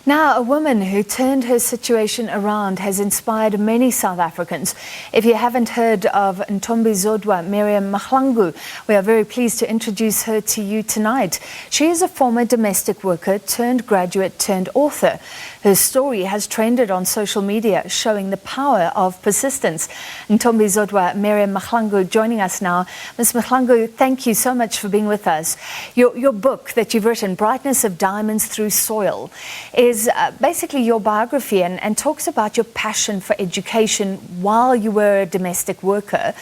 Now, a woman who turned her situation around has inspired many South Africans. If you haven't heard of Ntombizodwa Merriam Mahlangu, we are very pleased to introduce her to you tonight. She is a former domestic worker turned graduate turned author. Her story has trended on social media, showing the power of persistence. Ntombizodwa Merriam Mahlangu joining us now. Ms. Mahlangu, thank you so much for being with us. Your book that you've written, Brightness of Diamonds Through Soil, is basically your biography and talks about your passion for education while you were a domestic worker.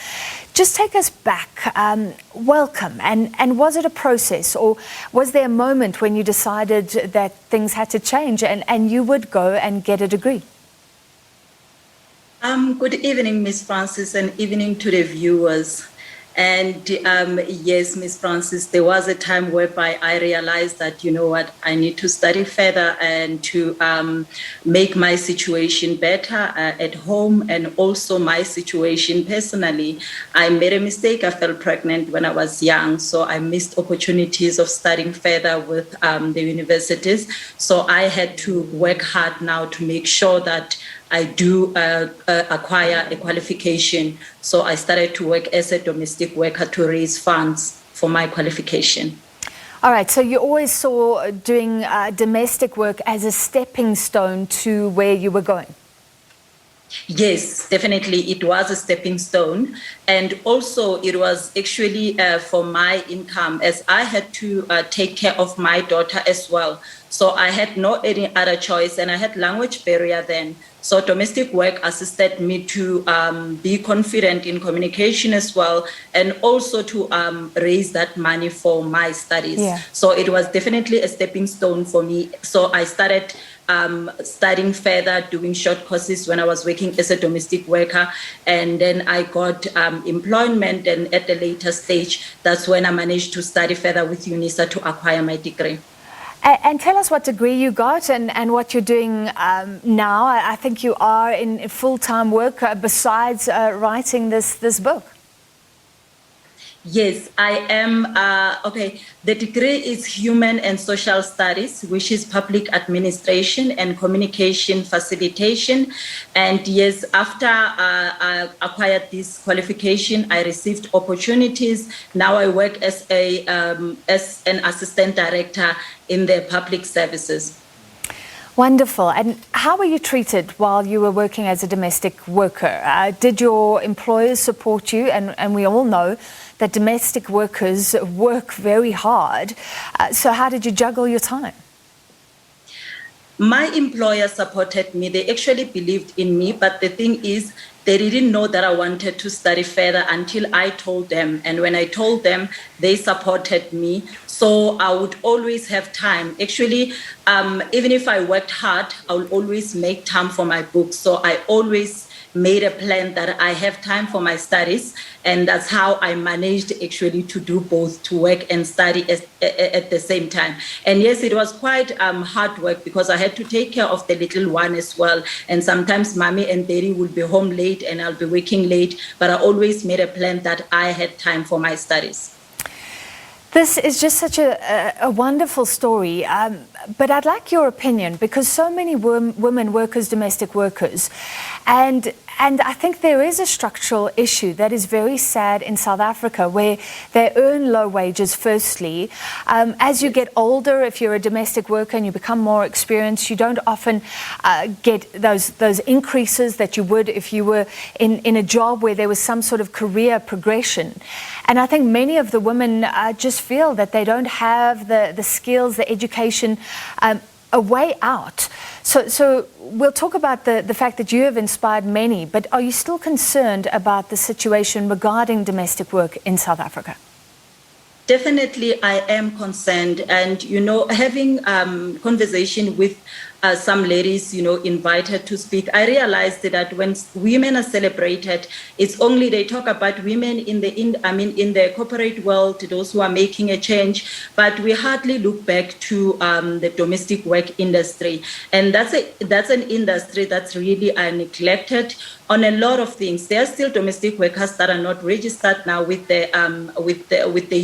Just take us back. Welcome. And was it a process, or was there a moment when you decided that things had to change and you would go and get a degree? Good evening, Miss Francis, and evening to the viewers. And yes, Miss Francis, there was a time whereby I realized that, you know what, I need to study further and to make my situation better at home, and also my situation personally. I made a mistake. I fell pregnant when I was young, so I missed opportunities of studying further with the universities. So I had to work hard now to make sure that I do acquire a qualification. So I started to work as a domestic worker to raise funds for my qualification. All right, so you always saw doing domestic work as a stepping stone to where you were going? Yes, definitely. It was a stepping stone. And also it was actually for my income, as I had to take care of my daughter as well. So I had no any other choice, and I had language barrier then. So domestic work assisted me to be confident in communication as well, and also to raise that money for my studies. Yeah. So it was definitely a stepping stone for me. So I started studying further, doing short courses when I was working as a domestic worker. And then I got employment, and at the later stage, that's when I managed to study further with UNISA to acquire my degree. And tell us what degree you got and what you're doing now. I think you are in full-time work besides writing this book. Yes, I am. Okay, the degree is Human and Social Studies, which is Public Administration and Communication Facilitation. And yes, after I acquired this qualification, I received opportunities. Now I work as an assistant director in the public services. Wonderful. And how were you treated while you were working as a domestic worker? Did your employers support you? And we all know that domestic workers work very hard. So how did you juggle your time? My employer supported me. They actually believed in me. But the thing is, they didn't know that I wanted to study further until I told them. And when I told them, they supported me. So I would always have time. Actually, even if I worked hard, I would always make time for my books. So I always made a plan that I have time for my studies. And that's how I managed actually to do both, to work and study at the same time. And yes, it was quite hard work because I had to take care of the little one as well. And sometimes mommy and daddy would be home late and I'll be working late. But I always made a plan that I had time for my studies. This is just such a wonderful story, but I'd like your opinion, because so many women workers, domestic workers, and I think there is a structural issue that is very sad in South Africa, where they earn low wages firstly. As you get older, if you're a domestic worker and you become more experienced, you don't often get those increases that you would if you were in a job where there was some sort of career progression. And I think many of the women just feel that they don't have the skills, the education, a way out. So we'll talk about the fact that you have inspired many, but are you still concerned about the situation regarding domestic work in South Africa? Definitely, I am concerned. And, you know, having conversation with some ladies, you know, invited to speak, I realized that when women are celebrated, it's only they talk about women in the corporate world, those who are making a change, but we hardly look back to the domestic work industry. And that's an industry that's really neglected on a lot of things. There are still domestic workers that are not registered now with the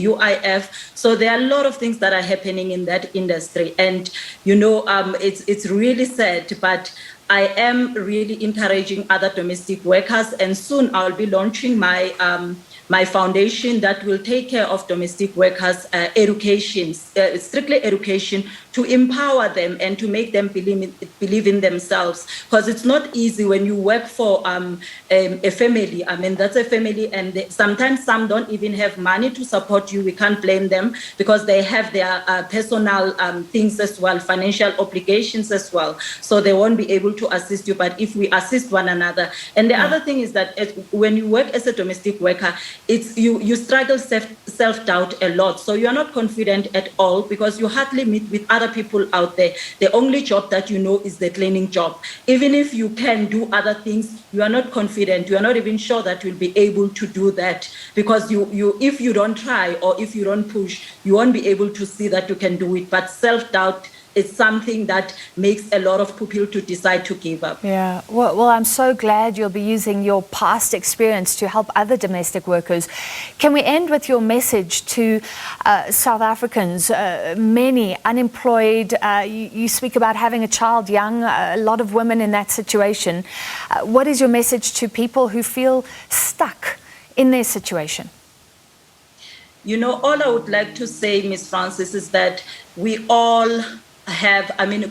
UIF. So there are a lot of things that are happening in that industry. And, you know, it's it's really sad, but I am really encouraging other domestic workers, and soon I'll be launching my foundation that will take care of domestic workers' education, strictly education, to empower them and to make them believe in themselves. Because it's not easy when you work for a family. I mean, that's a family, and sometimes some don't even have money to support you. We can't blame them because they have their personal things as well, financial obligations as well. So they won't be able to assist you. But if we assist one another, and the other thing is that when you work as a domestic worker, it's you struggle self-doubt a lot. So you're not confident at all because you hardly meet with other people out there. The only job that you know is the cleaning job. Even if you can do other things, you are not confident. You are not even sure that you'll be able to do that because if you don't try or if you don't push, you won't be able to see that you can do it. But self-doubt is something that makes a lot of people to decide to give up. Yeah, well, I'm so glad you'll be using your past experience to help other domestic workers. Can we end with your message to South Africans, many unemployed? You speak about having a child young, a lot of women in that situation. What is your message to people who feel stuck in their situation? You know, all I would like to say, Ms. Francis, is that we all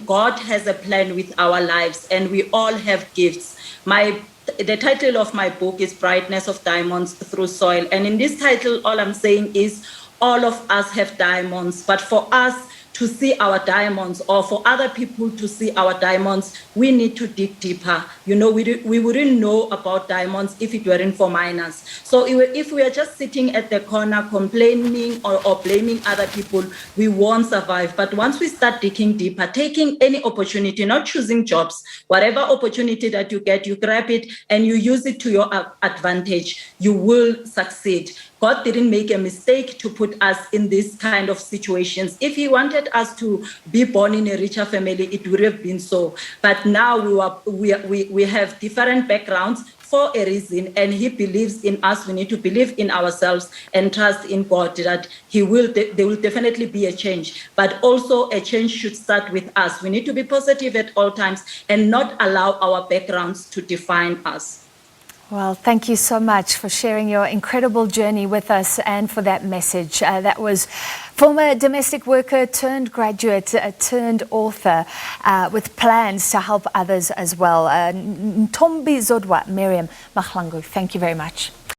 God has a plan with our lives, and we all have gifts. The title of my book is Brightness of Diamonds Through Soil. And in this title, all I'm saying is all of us have diamonds, but for us to see our diamonds, or for other people to see our diamonds, we need to dig deeper. You know, we wouldn't know about diamonds if it weren't for miners. So if we are just sitting at the corner complaining or blaming other people, we won't survive. But once we start digging deeper, taking any opportunity, not choosing jobs, whatever opportunity that you get, you grab it and you use it to your advantage, you will succeed. God didn't make a mistake to put us in this kind of situations. If he wanted us to be born in a richer family, it would have been so. But now we have different backgrounds for a reason, and he believes in us. We need to believe in ourselves and trust in God that there will definitely be a change. But also a change should start with us. We need to be positive at all times and not allow our backgrounds to define us. Well, thank you so much for sharing your incredible journey with us and for that message. That was former domestic worker turned graduate turned author with plans to help others as well. Ntombizodwa Merriam Mahlangu, thank you very much.